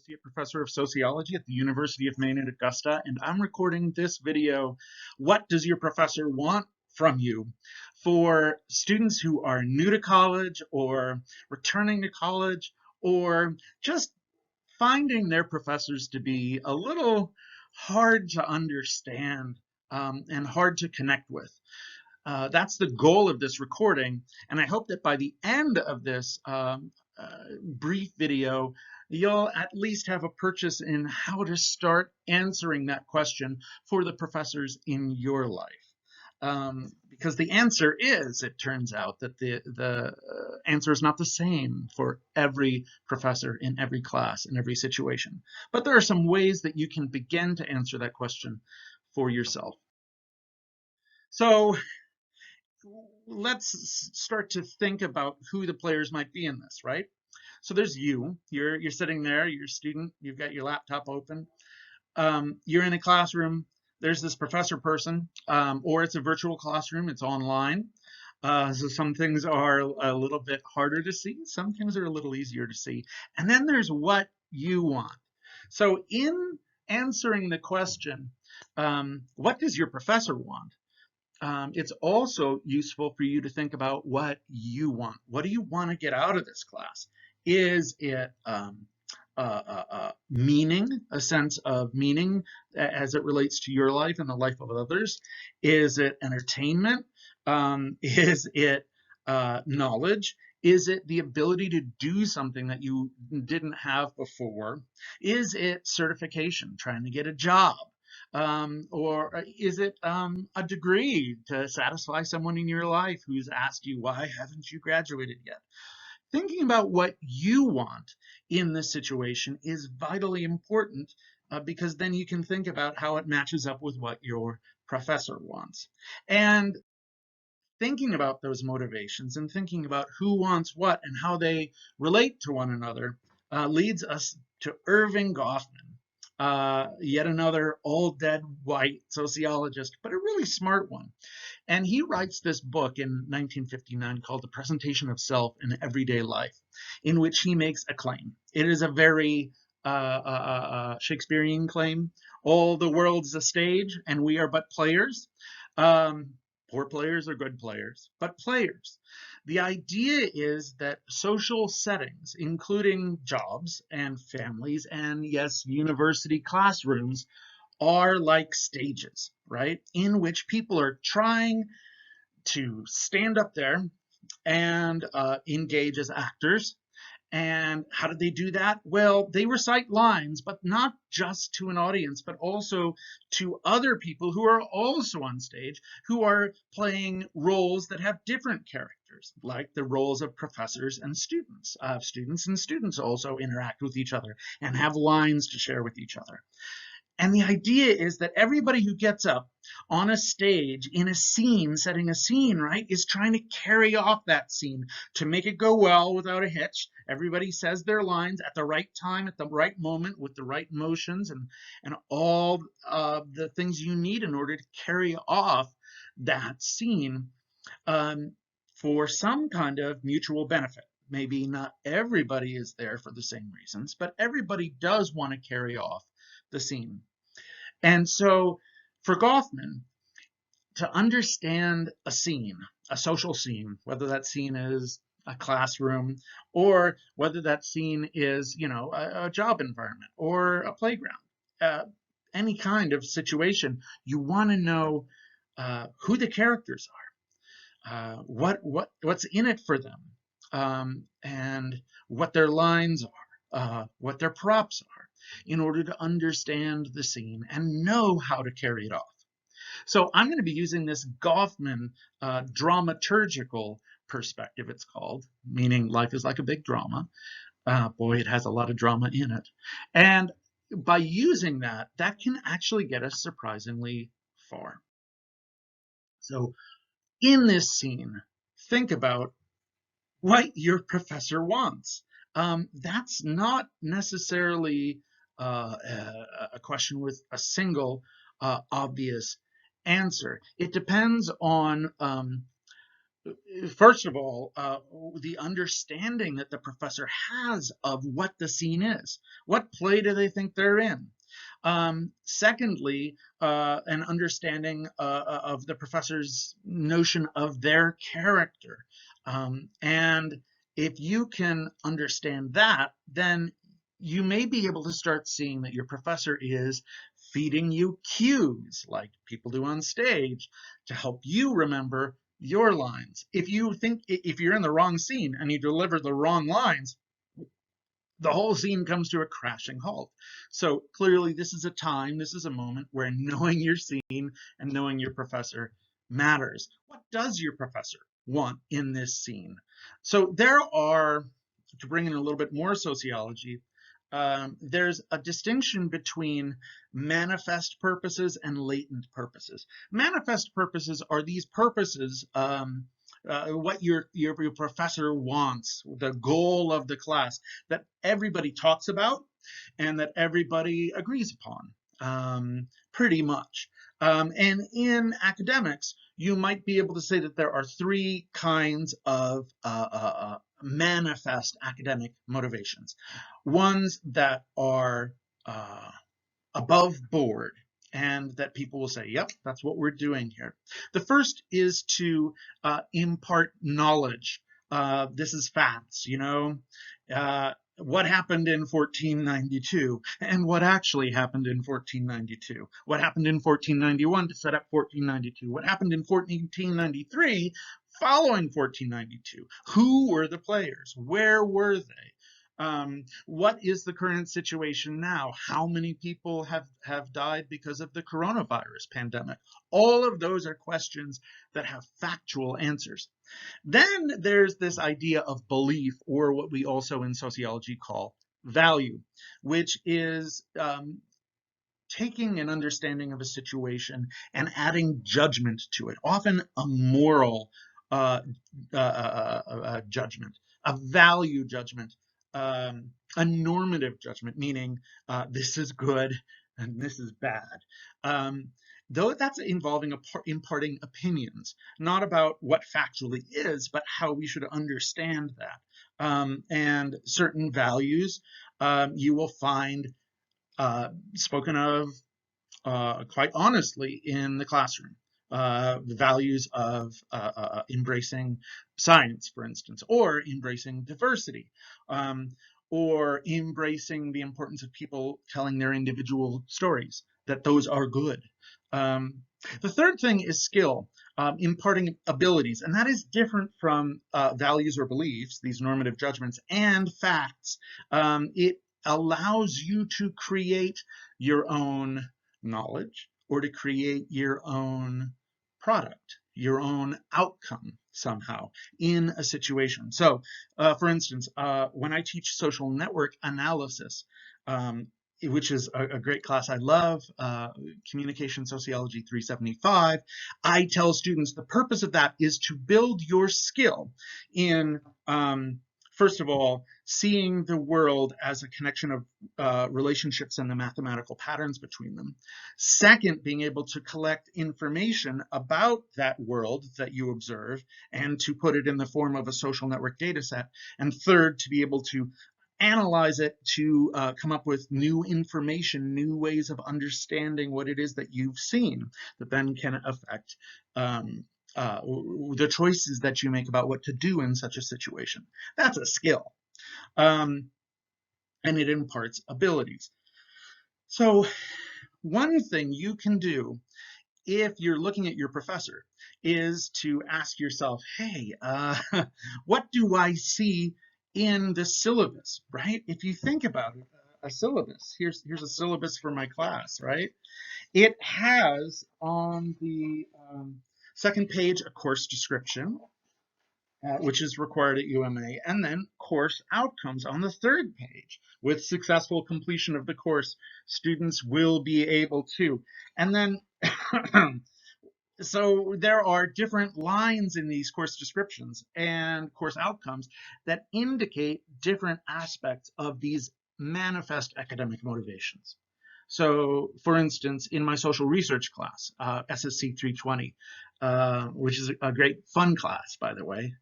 Associate Professor of Sociology at the University of Maine at Augusta, and I'm recording this video, What Does Your Professor Want from You? For students who are new to college or returning to college or just finding their professors to be a little hard to understand and hard to connect with. That's the goal of this recording, and I hope that by the end of this brief video, you'll at least have a purchase in how to start answering that question for the professors in your life. Because the answer is, it turns out, that the answer is not the same for every professor in every class, in every situation. But there are some ways that you can begin to answer that question for yourself. So let's start to think about who the players might be in this, right? So there's you. You're sitting there, you're a student, you've got your laptop open. You're in a classroom. There's this professor person, or it's a virtual classroom, it's online. So some things are a little bit harder to see, some things are a little easier to see. And then there's what you want. So in answering the question, what does your professor want? It's also useful for you to think about what you want. What do you want to get out of this class? Is it meaning, a sense of meaning as it relates to your life and the life of others? Is it entertainment? Is it knowledge? Is it the ability to do something that you didn't have before? Is it certification, trying to get a job? Or is it a degree to satisfy someone in your life who's asked you, why haven't you graduated yet? Thinking about what you want in this situation is vitally important because then you can think about how it matches up with what your professor wants. And thinking about those motivations and thinking about who wants what and how they relate to one another leads us to Erving Goffman, yet another old dead white sociologist, but a really smart one. And he writes this book in 1959 called The Presentation of Self in Everyday Life, in which he makes a claim. It is a very Shakespearean claim. All the world's a stage and we are but players. Poor players or good players, but players. The idea is that social settings, including jobs and families and, yes, university classrooms, are like stages, right? In which people are trying to stand up there and engage as actors. And how did they do that? Well, they recite lines, but not just to an audience, but also to other people who are also on stage, who are playing roles that have different characters, like the roles of professors and students. Students and students also interact with each other and have lines to share with each other. And the idea is that everybody who gets up on a stage in a scene, setting a scene, right, is trying to carry off that scene to make it go well without a hitch. Everybody says their lines at the right time, at the right moment, with the right motions and all the things you need in order to carry off that scene for some kind of mutual benefit. Maybe not everybody is there for the same reasons, but everybody does want to carry off the scene. And so for Goffman, to understand a scene, a social scene, whether that scene is a classroom or whether that scene is, you know, a job environment or a playground, any kind of situation, you want to know who the characters are, what's in it for them, and what their lines are, what their props are, in order to understand the scene and know how to carry it off. So I'm going to be using this Goffman dramaturgical perspective, it's called, meaning life is like a big drama. Boy, it has a lot of drama in it. And by using that, that can actually get us surprisingly far. So in this scene, think about what your professor wants. That's not necessarily a question with a single obvious answer. It depends on first of all, the understanding that the professor has of what the scene is. What play do they think they're in? Secondly, an understanding of the professor's notion of their character. And if you can understand that, then you may be able to start seeing that your professor is feeding you cues like people do on stage to help you remember your lines. If you're in the wrong scene and you deliver the wrong lines, the whole scene comes to a crashing halt. So clearly this is a moment where knowing your scene and knowing your professor matters. What does your professor want in this scene? So there are, to bring in a little bit more sociology, there's a distinction between manifest purposes and latent purposes. Manifest purposes are these purposes, what your professor wants, the goal of the class that everybody talks about and that everybody agrees upon, pretty much. And in academics, you might be able to say that there are three kinds of manifest academic motivations. Ones that are above board and that people will say, yep, that's what we're doing here. The first is to impart knowledge. This is facts, what happened in 1492 and what actually happened in 1492. What happened in 1491 to set up 1492. What happened in 1493 following 1492. Who were the players? Where were they? What is the current situation now? How many people have died because of the coronavirus pandemic? All of those are questions that have factual answers. Then there's this idea of belief, or what we also in sociology call value, which is taking an understanding of a situation and adding judgment to it, often a moral judgment, a value judgment, a normative judgment, meaning this is good and this is bad. Though that's involving imparting opinions, not about what factually is, but how we should understand that. And certain values you will find spoken of quite honestly in the classroom. The values of embracing science, for instance, or embracing diversity, or embracing the importance of people telling their individual stories, that those are good. The third thing is skill, imparting abilities, and that is different from values or beliefs, these normative judgments, and facts. It allows you to create your own knowledge or to create your own product, your own outcome somehow in a situation. So, for instance, when I teach social network analysis, which is a great class I love, Communication Sociology 375, I tell students the purpose of that is to build your skill in, first of all, seeing the world as a connection of relationships and the mathematical patterns between them. Second, being able to collect information about that world that you observe and to put it in the form of a social network data set. And third, to be able to analyze it to come up with new information, new ways of understanding what it is that you've seen that then can affect the choices that you make about what to do in such a situation. That's a skill. And it imparts abilities. So one thing you can do if you're looking at your professor is to ask yourself, hey, what do I see in the syllabus, right? If you think about it, a syllabus, here's a syllabus for my class, right? It has on the second page a course description, which is required at UMA, and then course outcomes on the third page. With successful completion of the course, students will be able to. And then, so there are different lines in these course descriptions and course outcomes that indicate different aspects of these manifest academic motivations. So, for instance, in my social research class, SSC 320, which is a great fun class, by the way.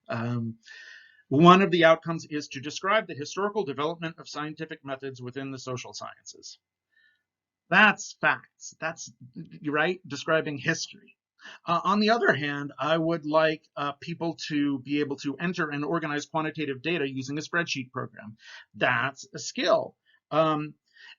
One of the outcomes is to describe the historical development of scientific methods within the social sciences. That's facts. That's right, describing history. On the other hand, I would like people to be able to enter and organize quantitative data using a spreadsheet program. That's a skill.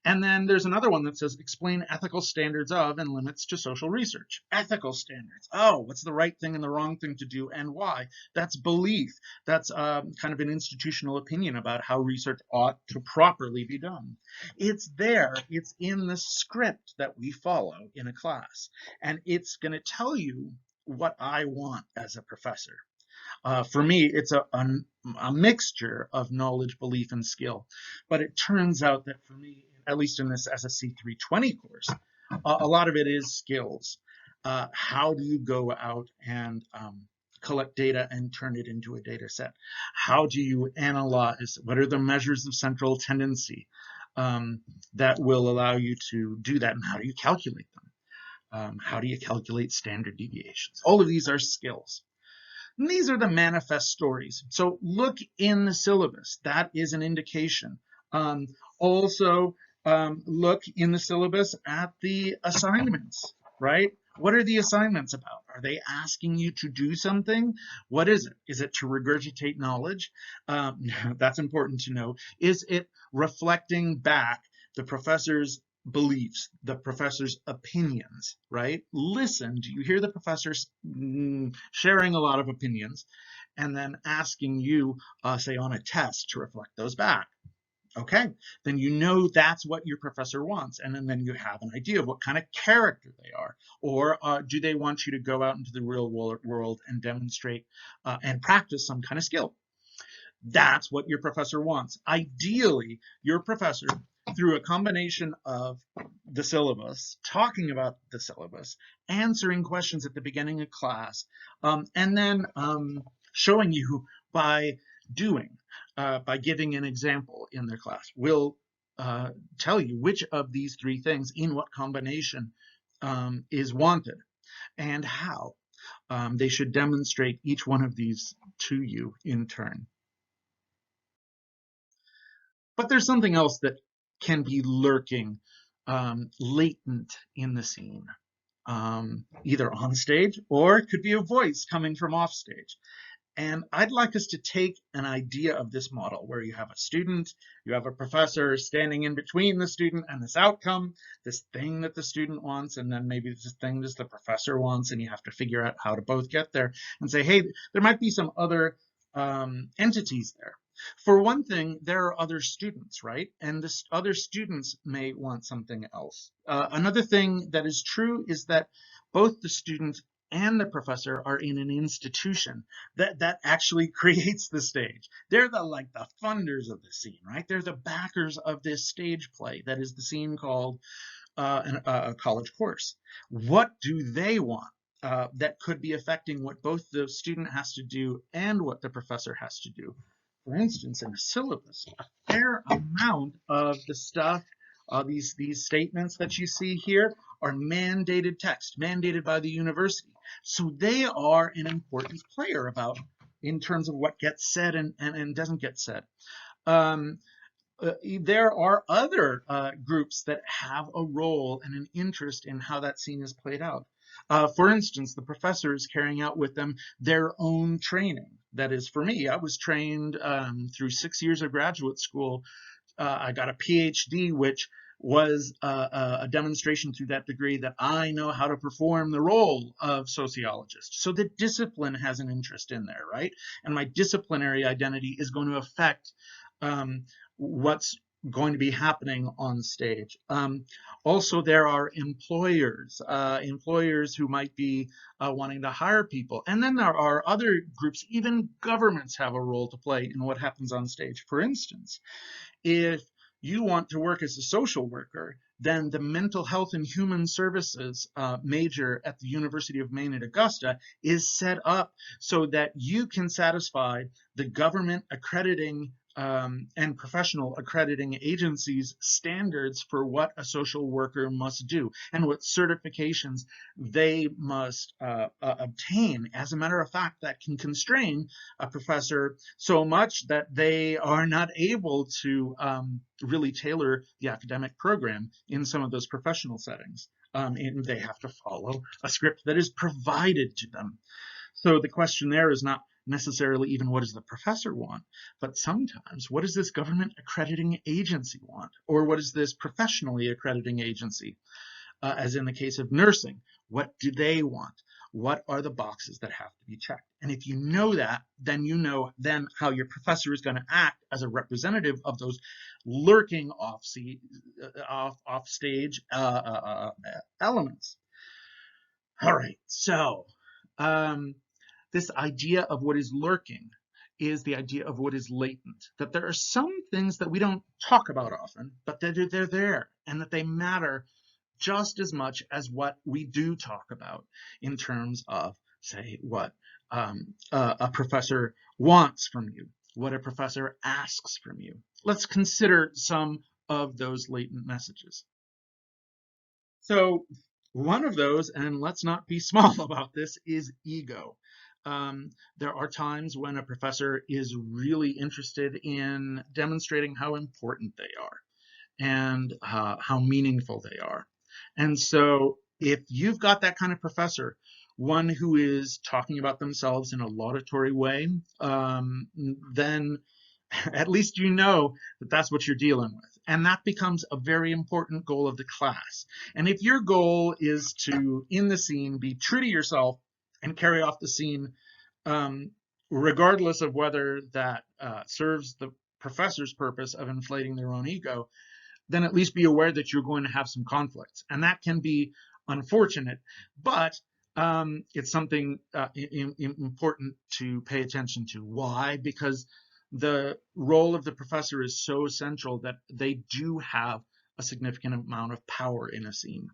And then there's another one that says explain ethical standards of and limits to social research. Ethical standards. Oh, what's the right thing and the wrong thing to do and why? That's belief. That's kind of an institutional opinion about how research ought to properly be done. It's there. It's in the script that we follow in a class. And it's going to tell you what I want as a professor. For me, it's a mixture of knowledge, belief, and skill. But it turns out that for me, at least in this SSC 320 course, a lot of it is skills. How do you go out and collect data and turn it into a data set? How do you analyze? What are the measures of central tendency that will allow you to do that? And how do you calculate them? How do you calculate standard deviations? All of these are skills. And these are the manifest stories. So look in the syllabus. That is an indication. Also, look in the syllabus at the assignments, right? What are the assignments about? Are they asking you to do something? What is it? Is it to regurgitate knowledge? That's important to know. Is it reflecting back the professor's beliefs, the professor's opinions, right? Listen, do you hear the professors sharing a lot of opinions and then asking you, say on a test, to reflect those back? Okay, then you know that's what your professor wants, and then you have an idea of what kind of character they are. Or do they want you to go out into the real world and demonstrate and practice some kind of skill? That's what your professor wants. Ideally, your professor, through a combination of the syllabus, talking about the syllabus, answering questions at the beginning of class, and then showing you by doing, by giving an example in their class, will tell you which of these three things in what combination is wanted and how. They should demonstrate each one of these to you in turn. But there's something else that can be lurking latent in the scene, either on stage or it could be a voice coming from off stage. And I'd like us to take an idea of this model where you have a student, you have a professor standing in between the student and this outcome, this thing that the student wants, and then maybe this thing that the professor wants, and you have to figure out how to both get there and say, hey, there might be some other entities there. For one thing, there are other students, right? And the other students may want something else. Another thing that is true is that both the student and the professor are in an institution that actually creates the stage. They're the funders of the scene, right? They're the backers of this stage play that is the scene called a college course. What do they want that could be affecting what both the student has to do and what the professor has to do? For instance, in the syllabus, a fair amount of the stuff, these statements that you see here are mandated text, mandated by the university. So they are an important player in terms of what gets said and doesn't get said. There are other groups that have a role and an interest in how that scene is played out. For instance, the professor is carrying out with them their own training. That is, for me, I was trained through 6 years of graduate school. I got a PhD, which was a demonstration through that degree that I know how to perform the role of sociologist. So the discipline has an interest in there, right? And my disciplinary identity is going to affect what's going to be happening on stage. Also, there are employers who might be wanting to hire people. And then there are other groups, even governments have a role to play in what happens on stage. For instance, if you want to work as a social worker, then the mental health and human services major at the University of Maine at Augusta is set up so that you can satisfy the government accrediting and professional accrediting agencies standards for what a social worker must do and what certifications they must obtain. As a matter of fact, that can constrain a professor so much that they are not able to really tailor the academic program in some of those professional settings. And they have to follow a script that is provided to them. So the question there is not necessarily even what does the professor want, but sometimes what does this government accrediting agency want? Or what is this professionally accrediting agency? As in the case of nursing, what do they want? What are the boxes that have to be checked? And if you know that, then you know then how your professor is going to act as a representative of those lurking off stage elements. All right, so this idea of what is lurking is the idea of what is latent, that there are some things that we don't talk about often, but that they're there and that they matter just as much as what we do talk about in terms of, say, what a professor wants from you, what a professor asks from you. Let's consider some of those latent messages. So one of those, and let's not be small about this, is ego. There are times when a professor is really interested in demonstrating how important they are and how meaningful they are. And so if you've got that kind of professor, one who is talking about themselves in a laudatory way, then at least you know that that's what you're dealing with. And that becomes a very important goal of the class. And if your goal is to, in the scene, be true to yourself and carry off the scene, regardless of whether that serves the professor's purpose of inflating their own ego, then at least be aware that you're going to have some conflicts. And that can be unfortunate, but it's something important to pay attention to. Why? Because the role of the professor is so central that they do have a significant amount of power in a scene.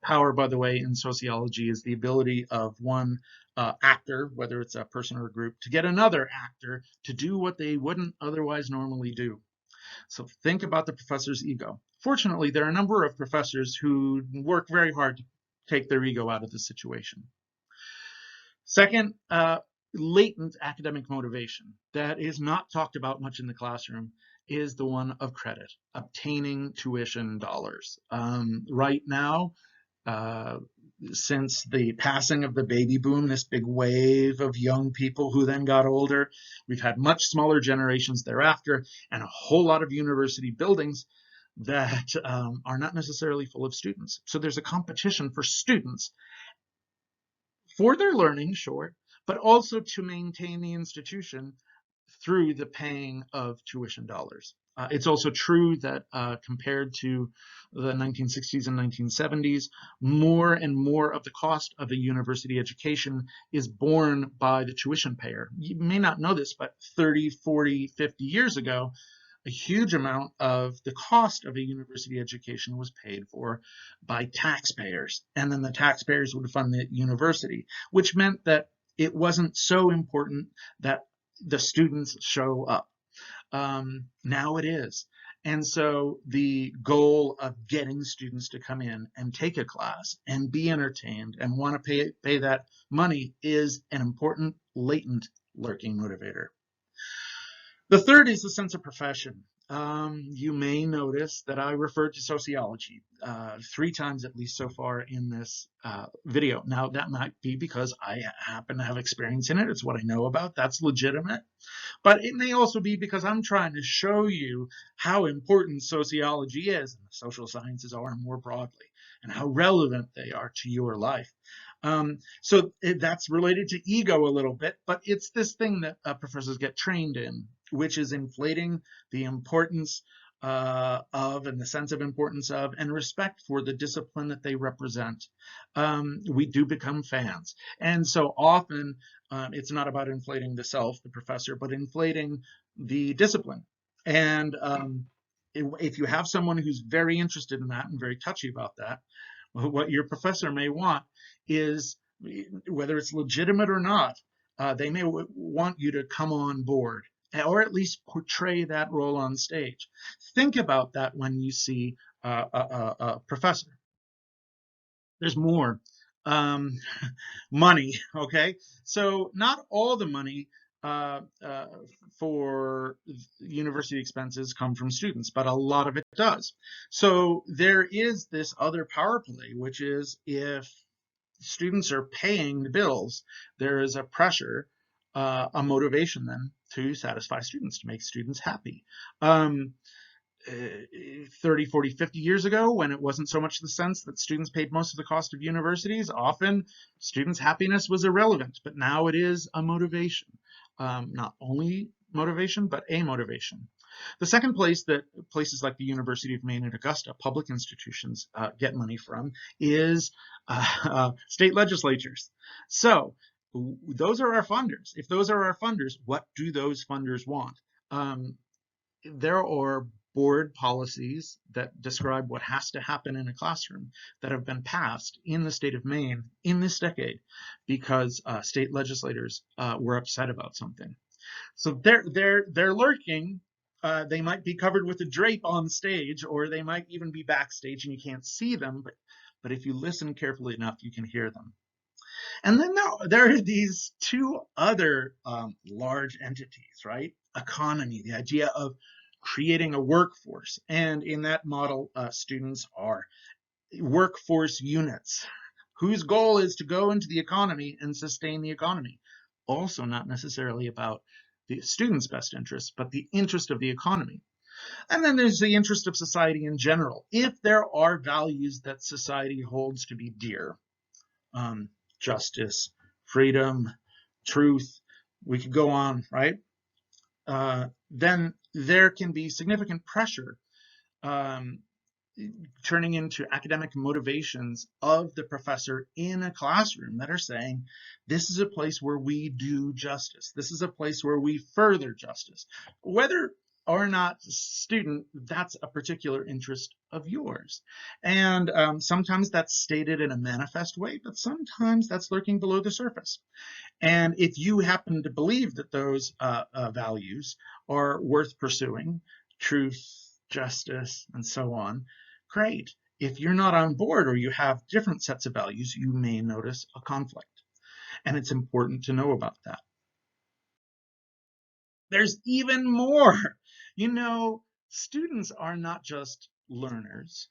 Power, by the way, in sociology is the ability of one actor, whether it's a person or a group, to get another actor to do what they wouldn't otherwise normally do. So think about the professor's ego. Fortunately, there are a number of professors who work very hard to take their ego out of the situation. Second, latent academic motivation that is not talked about much in the classroom is the one of credit, obtaining tuition dollars. Right now, since the passing of the baby boom, this big wave of young people who then got older, we've had much smaller generations thereafter and a whole lot of university buildings that are not necessarily full of students. So there's a competition for students for their learning, sure, but also to maintain the institution through the paying of tuition dollars. It's also true that compared to the 1960s and 1970s, more and more of the cost of a university education is borne by the tuition payer. You may not know this, but 30, 40, 50 years ago, a huge amount of the cost of a university education was paid for by taxpayers. And then the taxpayers would fund the university, which meant that it wasn't so important that the students show up. Now it is. And so the goal of getting students to come in and take a class and be entertained and want to pay that money is an important latent lurking motivator. The third is the sense of profession. You may notice that I referred to sociology 3 times at least so far in this video. Now, that might be because I happen to have experience in it. It's what I know about. That's legitimate. But it may also be because I'm trying to show you how important sociology is, and the social sciences are more broadly, and how relevant they are to your life. So that's related to ego a little bit, but it's this thing that professors get trained in, which is inflating the importance of and the sense of importance of and respect for the discipline that they represent. We do become fans. And so often it's not about inflating the self, the professor, but inflating the discipline. And if you have someone who's very interested in that and very touchy about that, what your professor may want is, whether it's legitimate or not, they may want you to come on board or at least portray that role on stage. Think about that when you see a professor. There's more um, money, okay? So not all the money uh, uh, for university expenses come from students, but a lot of it does. So there is this other power play, which is if students are paying the bills, there is a pressure, a motivation then to satisfy students, to make students happy. Um, 30, 40, 50 years ago, when it wasn't so much the sense that students paid most of the cost of universities, often students' happiness was irrelevant, but now it is a motivation. Not only motivation, but a motivation. The second place that places like the University of Maine and Augusta, public institutions, get money from is state legislatures. So those are our funders. If those are our funders, what do those funders want? There are board policies that describe what has to happen in a classroom that have been passed in the state of Maine in this decade because state legislators were upset about something. So they're lurking. They might be covered with a drape on stage, or they might even be backstage and you can't see them. But if you listen carefully enough, you can hear them. And then there are these two other large entities, right? Economy, the idea of creating a workforce. And in that model, students are workforce units whose goal is to go into the economy and sustain the economy. Also not necessarily about the student's best interest, but the interest of the economy. And then there's the interest of society in general. If there are values that society holds to be dear, um, justice, freedom, truth, we could go on, right? Then there can be significant pressure um, turning into academic motivations of the professor in a classroom that are saying, this is a place where we do justice. This is a place where we further justice. Whether or not student, that's a particular interest of yours. And sometimes that's stated in a manifest way, but sometimes that's lurking below the surface. And if you happen to believe that those values are worth pursuing, truth, justice, and so on, great. If you're not on board or you have different sets of values, you may notice a conflict. And it's important to know about that. There's even more. You know, students are not just learners.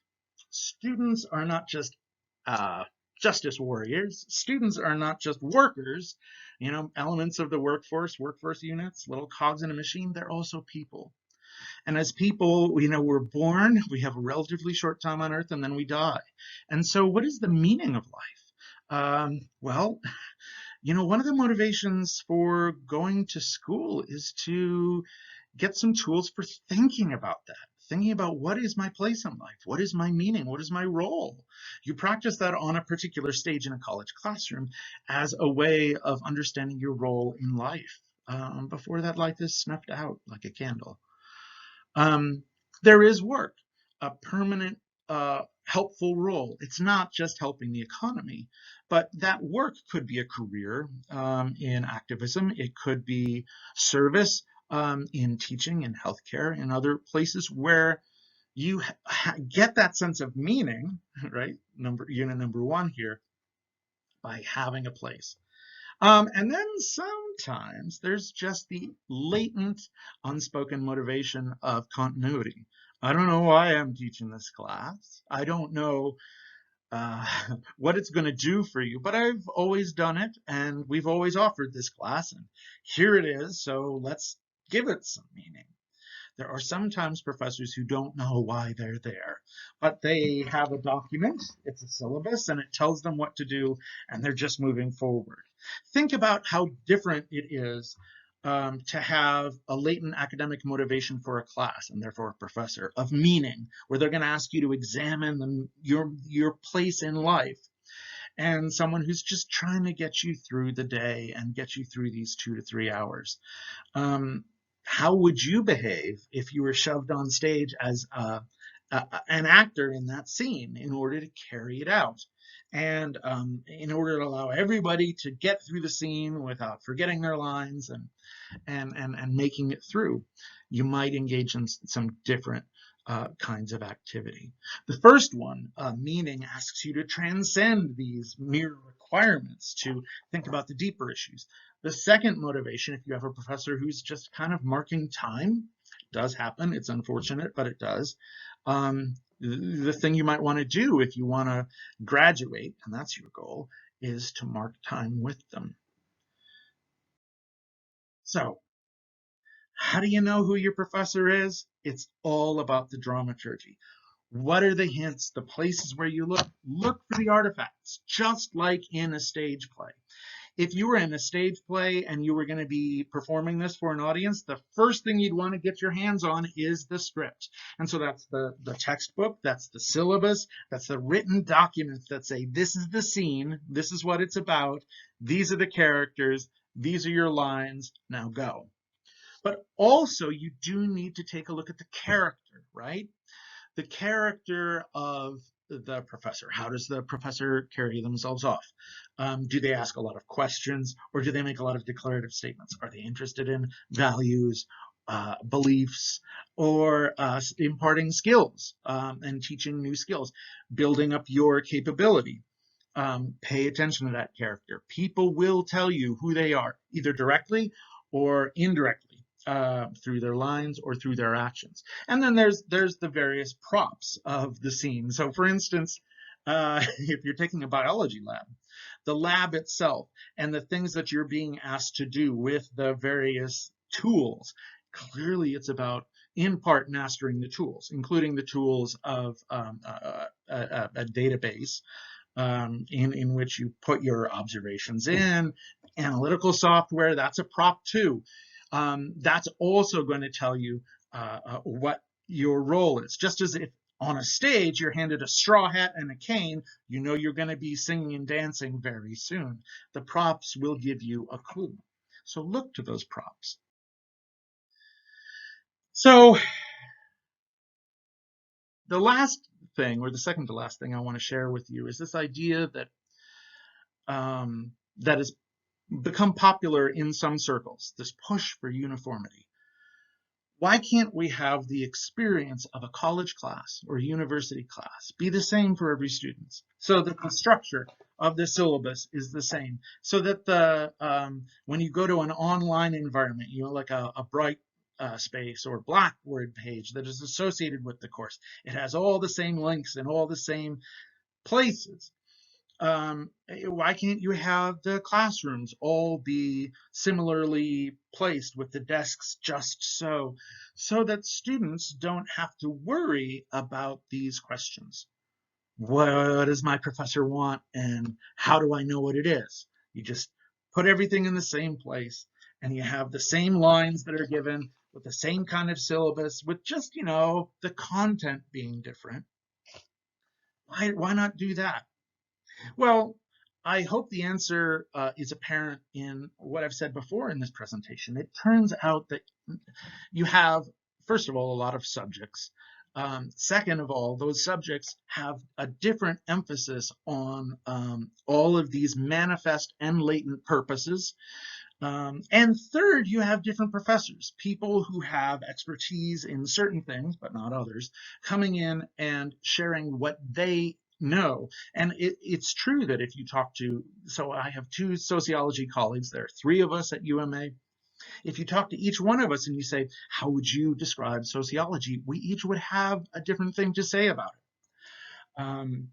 Students are not just uh, justice warriors. Students are not just workers, you know, elements of the workforce units, little cogs in a machine. They're also people. And as people, you know, we're born, we have a relatively short time on earth, and then we die. And so what is the meaning of life? Well, you know, one of the motivations for going to school is to get some tools for thinking about that, thinking about what is my place in life? What is my meaning? What is my role? You practice that on a particular stage in a college classroom as a way of understanding your role in life before that life is snuffed out like a candle. There is work, a permanent, helpful role. It's not just helping the economy, but that work could be a career in activism. It could be service in teaching, in healthcare, in other places where you get that sense of meaning, right? Unit number one here, by having a place. And then sometimes there's just the latent, unspoken motivation of continuity. I don't know why I'm teaching this class. I don't know uh, what it's going to do for you, but I've always done it, and we've always offered this class, and here it is, so let's give it some meaning. There are sometimes professors who don't know why they're there, but they have a document, it's a syllabus, and it tells them what to do, and they're just moving forward. Think about how different it is to have a latent academic motivation for a class, and therefore a professor, of meaning, where they're going to ask you to examine your place in life, and someone who's just trying to get you through the day and get you through these 2 to 3 hours. How would you behave if you were shoved on stage as an actor in that scene in order to carry it out. And in order to allow everybody to get through the scene without forgetting their lines and making it through, you might engage in some different kinds of activity. The first one, meaning, asks you to transcend these mere requirements to think about the deeper issues. The second motivation, if you have a professor who's just kind of marking time, does happen. It's unfortunate, but it does. The thing you might want to do if you want to graduate, and that's your goal, is to mark time with them. So, how do you know who your professor is? It's all about the dramaturgy. What are the hints, the places where you look? Look for the artifacts, just like in a stage play. If you were in a stage play and you were going to be performing this for an audience, the first thing you'd want to get your hands on is the script. And so that's the textbook, that's the syllabus, that's the written documents that say, this is the scene, this is what it's about, these are the characters, these are your lines, now go. But also you do need to take a look at the character, right? The character of the professor. How does the professor carry themselves off? Do they ask a lot of questions, or do they make a lot of declarative statements? Are they interested in values, beliefs, or imparting skills and teaching new skills, building up your capability? Pay attention to that character. People will tell you who they are, either directly or indirectly. Through their lines or through their actions. And then there's the various props of the scene. So for instance, if you're taking a biology lab, the lab itself and the things that you're being asked to do with the various tools, clearly it's about, in part, mastering the tools, including the tools of a database in which you put your observations in. Analytical software, that's a prop too. That's also going to tell you what your role is. Just as if on a stage you're handed a straw hat and a cane, you know you're going to be singing and dancing very soon. The props will give you a clue. So look to those props. So the last thing, or the second to last thing I want to share with you, is this idea that that has become popular in some circles, this push for uniformity. Why can't we have the experience of a college class or a university class be the same for every student, so that the structure of the syllabus is the same, so that the when you go to an online environment, you know, like a bright space or Blackboard page that is associated with the course, it has all the same links in all the same places. Why can't you have the classrooms all be similarly placed with the desks just so that students don't have to worry about these questions? What does my professor want, and how do I know what it is? You just put everything in the same place, and you have the same lines that are given with the same kind of syllabus, with just, you know, the content being different. Why not do that? Well, I hope the answer is apparent in what I've said before in this presentation. It turns out that you have, first of all, a lot of subjects. Second of all, those subjects have a different emphasis on all of these manifest and latent purposes. And third, you have different professors, people who have expertise in certain things, but not others, coming in and sharing what they know. And it's true that if you talk to, so I have two sociology colleagues, there are three of us at UMA. If you talk to each one of us and you say, how would you describe sociology? We each would have a different thing to say about it.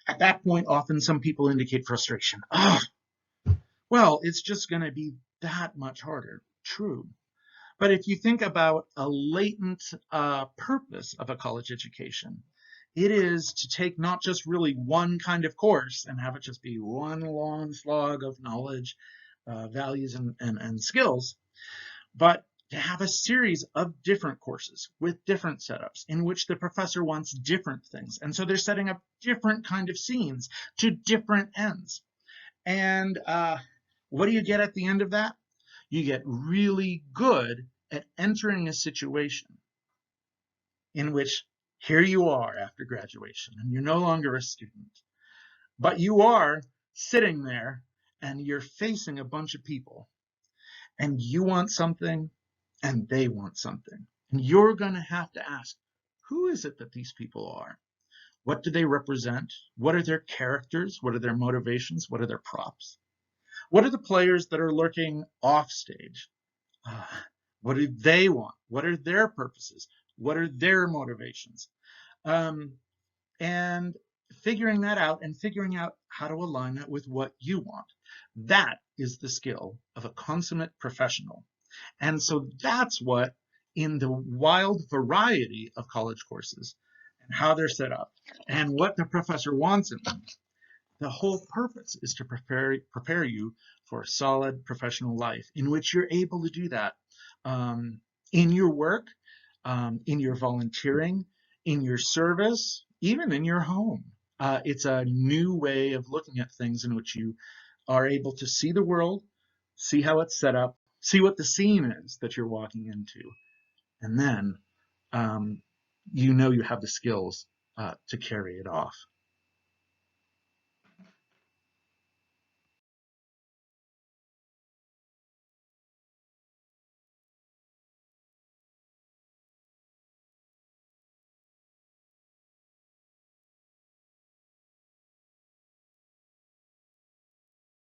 At that point, often some people indicate frustration. Oh, well, it's just going to be that much harder. True. But if you think about a latent purpose of a college education, it is to take not just really one kind of course and have it just be one long slog of knowledge, values, and skills, but to have a series of different courses with different setups in which the professor wants different things. And so they're setting up different kind of scenes to different ends. And what do you get at the end of that? You get really good at entering a situation in which Here you are after graduation, and you're no longer a student, but you are sitting there and you're facing a bunch of people, and you want something and they want something. And you're going to have to ask, who is it that these people are? What do they represent? What are their characters? What are their motivations? What are their props? What are the players that are lurking off stage? Uh, what do they want? What are their purposes? What are their motivations? Um, and figuring that out and figuring out how to align that with what you want. That is the skill of a consummate professional. And so that's what, in the wild variety of college courses and how they're set up and what the professor wants in them, the whole purpose is to prepare you for a solid professional life in which you're able to do that in your work, in your volunteering, in your service, even in your home. It's a new way of looking at things in which you are able to see the world, see how it's set up, see what the scene is that you're walking into, and then um, you know you have the skills to carry it off.